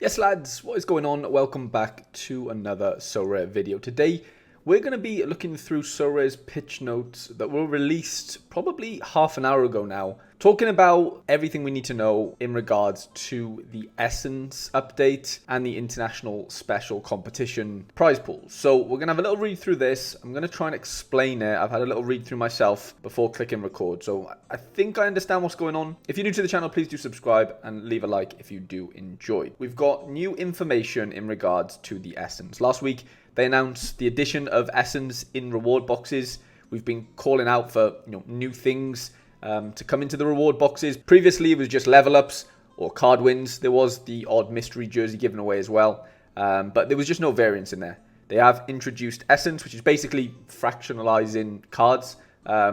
Yes lads, what is going on? Welcome back to another Sorare video. Today we're going to be looking through Sorare's pitch notes that were released probably half an hour ago now, talking about everything we need to know in regards to the Essence update and the international special competition prize pools. So we're going to have a little read through this. I'm going to try and explain it. I've had a little read through myself before clicking record, so I think I understand what's going on. If you're new to the channel, please do subscribe and leave a like if you do enjoy. We've got new information in regards to the Essence. Last week they announced the addition of Essence in reward boxes. We've been calling out for new things to come into the reward boxes. Previously, it was just level ups or card wins. There was the odd mystery jersey given away as well, but there was just no variance in there. They have introduced Essence, which is basically fractionalizing cards.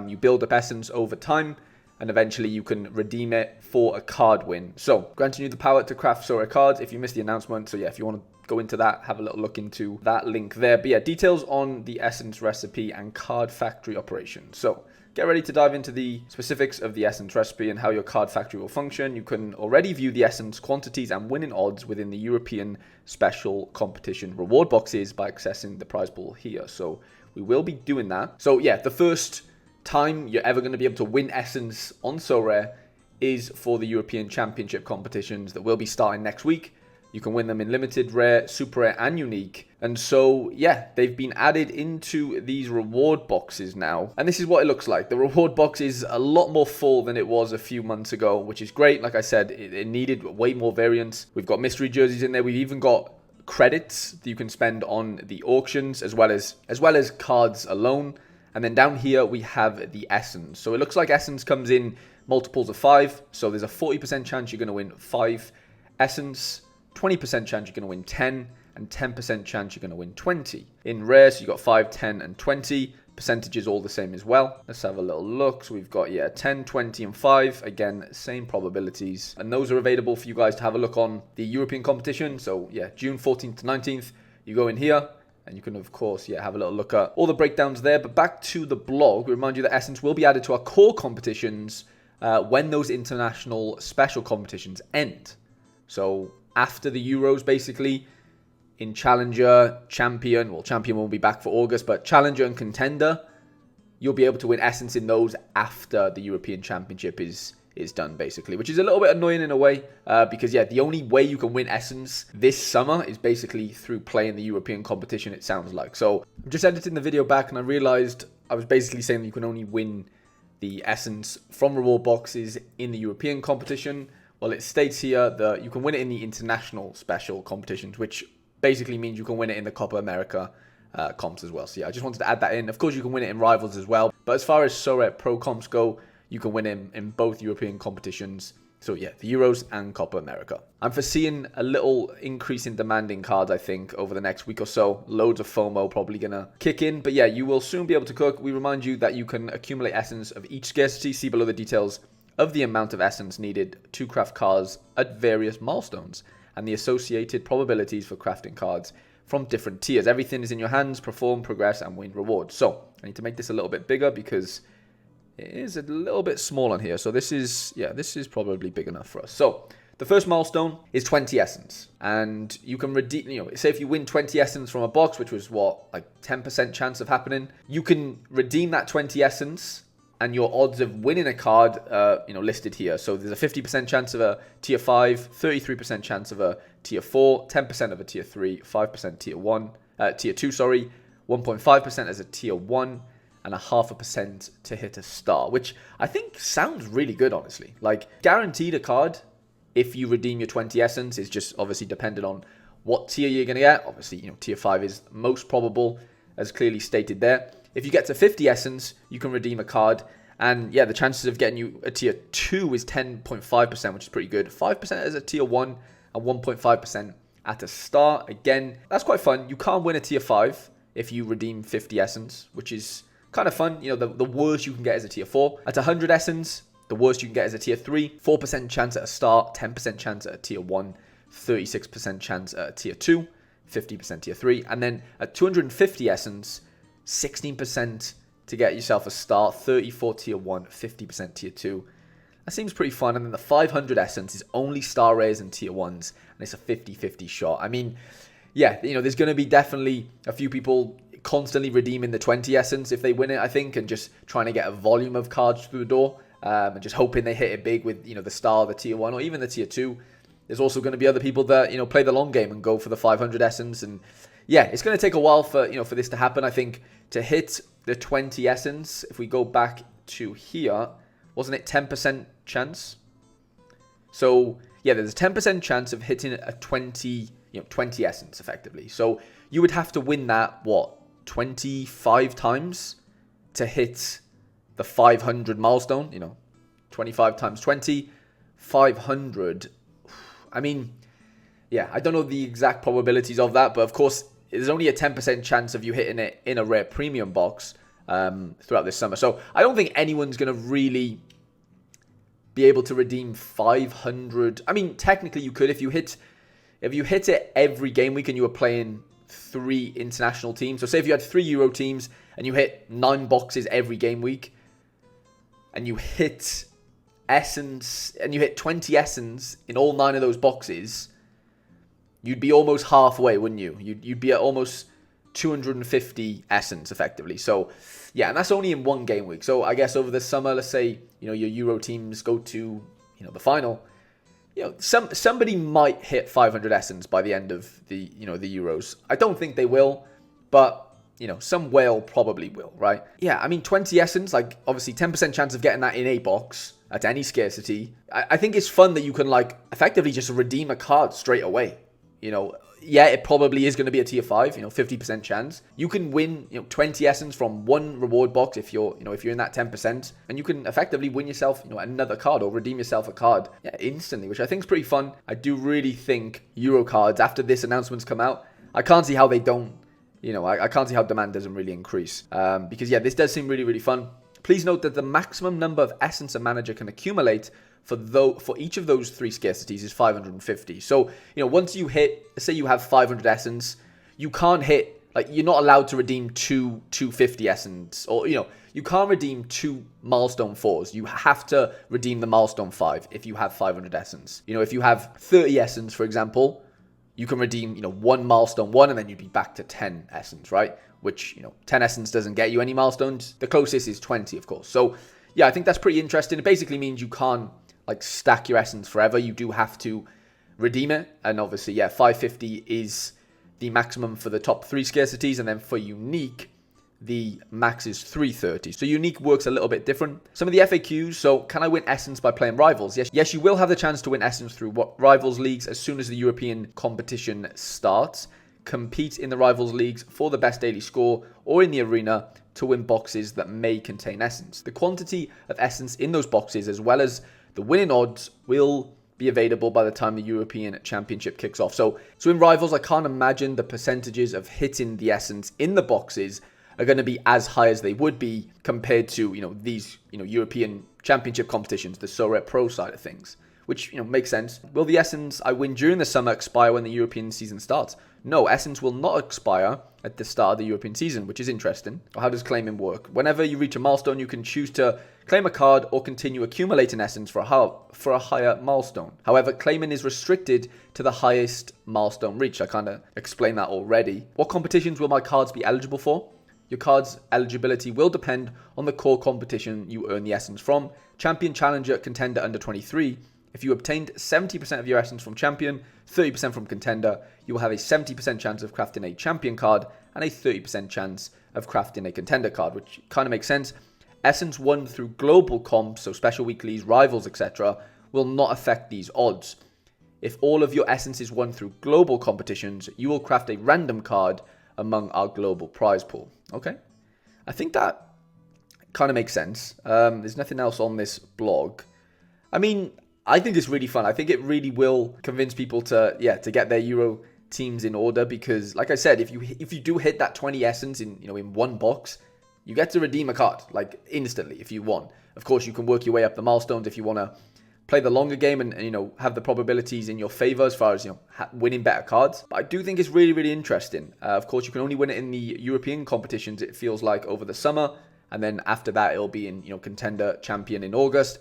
You build up Essence over time, and eventually you can redeem it for a card win. So, granting you the power to craft Sorare cards if you missed the announcement. So yeah, if you want to go into that, have a little look into that link there. But yeah, details on the Essence recipe and card factory operation. So get ready to dive into the specifics of the Essence recipe and how your card factory will function. You can already view the Essence quantities and winning odds within the European Special Competition reward boxes by accessing the prize pool here. So we will be doing that. So yeah, the first time you're ever going to be able to win Essence on Sorare is for the European Championship competitions that will be starting next week. You can win them in limited, rare, super rare, and unique. And so, yeah, they've been added into these reward boxes now. And this is what it looks like. The reward box is a lot more full than it was a few months ago, which is great. Like I said, it needed way more variance. We've got mystery jerseys in there. We've even got credits that you can spend on the auctions, as well as cards alone. And then down here, we have the Essence. So it looks like Essence comes in multiples of 5. So there's a 40% chance you're going to win 5 Essence. 20% chance you're going to win 10, and 10% chance you're going to win 20. In rare, so you've got 5, 10, and 20. Percentages all the same as well. Let's have a little look. So we've got, 10, 20, and 5. Again, same probabilities. And those are available for you guys to have a look on the European competition. So, June 14th to 19th. You go in here, and you can, of course, have a little look at all the breakdowns there. But back to the blog, we remind you that Essence will be added to our core competitions when those international special competitions end. So after the Euros, basically, in Challenger, Champion, well, Champion won't be back for August, but Challenger and Contender, you'll be able to win Essence in those after the European Championship is done, basically, which is a little bit annoying in a way, because, the only way you can win Essence this summer is basically through playing the European competition, it sounds like. So I'm just editing the video back, and I realized I was basically saying that you can only win the Essence from reward boxes in the European competition. Well, it states here that you can win it in the international special competitions, which basically means you can win it in the Copa America comps as well. So I just wanted to add that in. Of course, you can win it in Rivals as well. But as far as Sorare Pro comps go, you can win in both European competitions. So the Euros and Copa America. I'm foreseeing a little increase in demand in cards, I think, over the next week or so. Loads of FOMO probably going to kick in. But you will soon be able to cook. We remind you that you can accumulate Essence of each scarcity. See below the details of the amount of Essence needed to craft cards at various milestones and the associated probabilities for crafting cards from different tiers. Everything is in your hands: perform, progress, and win rewards. So I need to make this a little bit bigger because it is a little bit small on here. So this is probably big enough for us. So the first milestone is 20 Essence, and you can redeem, say if you win 20 Essence from a box, which was like 10% chance of happening, you can redeem that 20 Essence and your odds of winning a card, listed here. So there's a 50% chance of a tier 5, 33% chance of a tier 4, 10% of a tier 3, 5% tier 2, 1.5% as a tier 1, and 0.5% to hit a star, which I think sounds really good, honestly. Like, guaranteed a card if you redeem your 20 Essence is just obviously dependent on what tier you're going to get. Obviously, tier 5 is most probable, as clearly stated there. If you get to 50 Essence, you can redeem a card. And the chances of getting you a tier 2 is 10.5%, which is pretty good. 5% as a tier 1 and 1.5% at a star. Again, that's quite fun. You can't win a tier 5 if you redeem 50 Essence, which is kind of fun. The worst you can get is a tier 4. At 100 Essence, the worst you can get is a tier 3. 4% chance at a star, 10% chance at a tier 1, 36% chance at a tier 2, 50% tier 3. And then at 250 Essence, 16% to get yourself a star, 34 tier 1, 50% tier 2, That seems pretty fun. And then the 500 essence is only star rares and tier 1s. And it's a 50-50 shot. I mean, yeah, there's going to be definitely a few people constantly redeeming the 20 essence if they win it, I think, and just trying to get a volume of cards through the door, and just hoping they hit it big with, the star, the tier 1, or even the tier 2. There's also going to be other people that, play the long game and go for the 500 essence. And yeah, it's going to take a while for, for this to happen. I think to hit the 20 essence, if we go back to here, wasn't it 10% chance? So yeah, there's a 10% chance of hitting a 20 essence effectively. So you would have to win that, 25 times to hit the 500 milestone, 25 times 20, 500. I mean, yeah, I don't know the exact probabilities of that, but of course, there's only a 10% chance of you hitting it in a rare premium box throughout this summer. So I don't think anyone's going to really be able to redeem 500. I mean, technically you could if you hit it every game week and you were playing 3 international teams. So say if you had 3 Euro teams and you hit 9 boxes every game week and you hit essence and you hit 20 essence in all 9 of those boxes, you'd be almost halfway, wouldn't you? You'd be at almost 250 essence effectively. So yeah, and that's only in 1 game week. So I guess over the summer, let's say, your Euro teams go to, the final, somebody might hit 500 essence by the end of the, the Euros. I don't think they will, but some whale probably will, right? Yeah, I mean, 20 essence, like obviously 10% chance of getting that in a box at any scarcity. I think it's fun that you can effectively just redeem a card straight away. Yeah, it probably is going to be a tier 5, 50% chance. You can win, 20 essence from 1 reward box if you're in that 10%, and you can effectively win yourself, another card or redeem yourself a card, instantly, which I think is pretty fun. I do really think Euro cards, after this announcement's come out, I can't see how they don't, I can't see how demand doesn't really increase, because yeah, this does seem really, really fun. Please note that the maximum number of essence a manager can accumulate for each of those 3 scarcities is 550. So, once you hit, say you have 500 essence, you can't hit, you're not allowed to redeem 250 essence, or, you can't redeem 2 milestone 4s. You have to redeem the milestone 5 if you have 500 essence. If you have 30 essence, for example, you can redeem, 1 milestone 1, and then you'd be back to 10 essence, right? Which, 10 essence doesn't get you any milestones. The closest is 20, of course. So, yeah, I think that's pretty interesting. It basically means you can't, stack your essence forever. You do have to redeem it. And obviously, yeah, 550 is the maximum for the top 3 scarcities. And then for unique, the max is 330. So unique works a little bit different. Some of the FAQs. So can I win essence by playing rivals? Yes, you will have the chance to win essence through rivals leagues as soon as the European competition starts. Compete in the rivals leagues for the best daily score or in the arena to win boxes that may contain essence. The quantity of essence in those boxes, as well as the winning odds, will be available by the time the European Championship kicks off. So in Rivals, I can't imagine the percentages of hitting the essence in the boxes are going to be as high as they would be compared to, these, European Championship competitions, the Sorare Pro side of things, which, makes sense. Will the essence I win during the summer expire when the European season starts? No, essence will not expire at the start of the European season, which is interesting. How does claiming work? Whenever you reach a milestone, you can choose to claim a card or continue accumulating essence for a higher milestone. However, claiming is restricted to the highest milestone reached. I kind of explained that already. What competitions will my cards be eligible for? Your card's eligibility will depend on the core competition you earn the essence from. Champion, Challenger, Contender under 23. If you obtained 70% of your essence from Champion, 30% from Contender, you will have a 70% chance of crafting a Champion card and a 30% chance of crafting a Contender card, which kind of makes sense. Essence won through global comps, so special weeklies, rivals, etc., will not affect these odds. If all of your essence is won through global competitions, you will craft a random card among our global prize pool. Okay, I think that kind of makes sense. There's nothing else on this blog. I mean, I think it's really fun. I think it really will convince people to get their Euro teams in order, because like I said, if you do hit that 20 essence in in 1 box, you get to redeem a card instantly if you want. Of course, you can work your way up the milestones if you want to play the longer game and have the probabilities in your favor as far as winning better cards. But I do think it's really, really interesting. Of course, you can only win it in the European competitions, it feels like, over the summer, and then after that it'll be in Contender, Champion in August.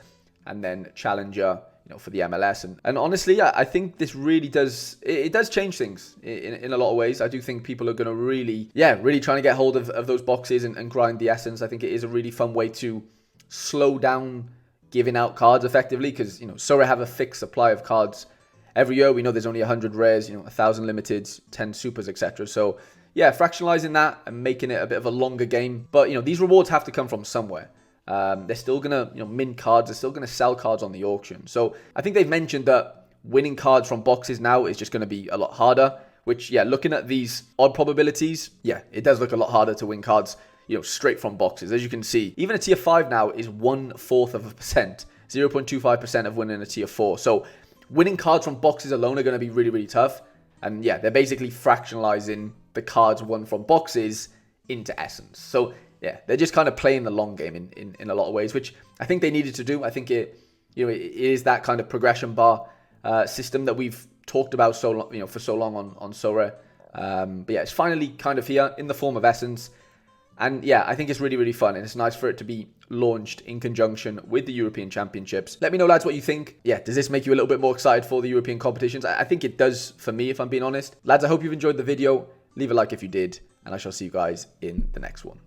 and then Challenger, for the MLS. And honestly, yeah, I think this really does, it does change things in a lot of ways. I do think people are going to really trying to get hold of those boxes and grind the essence. I think it is a really fun way to slow down giving out cards effectively, because, Sorare have a fixed supply of cards every year. We know there's only 100 rares, 1,000 limiteds, 10 supers, etc. So yeah, fractionalizing that and making it a bit of a longer game. But, these rewards have to come from somewhere. They're still going to, mint cards. They're still going to sell cards on the auction. So I think they've mentioned that winning cards from boxes now is just going to be a lot harder, which, yeah, looking at these odd probabilities, yeah, it does look a lot harder to win cards, straight from boxes. As you can see, even a tier 5 now is 0.25%, 0.25% of winning a tier 4. So winning cards from boxes alone are going to be really, really tough. And yeah, they're basically fractionalizing the cards won from boxes into essence. So yeah, they're just kind of playing the long game in a lot of ways, which I think they needed to do. I think it is that kind of progression bar system that we've talked about for so long on Sorare. But yeah, it's finally kind of here in the form of essence. And yeah, I think it's really, really fun, and it's nice for it to be launched in conjunction with the European Championships. Let me know, lads, what you think. Yeah, does this make you a little bit more excited for the European competitions? I think it does for me, if I'm being honest. Lads, I hope you've enjoyed the video. Leave a like if you did, and I shall see you guys in the next one.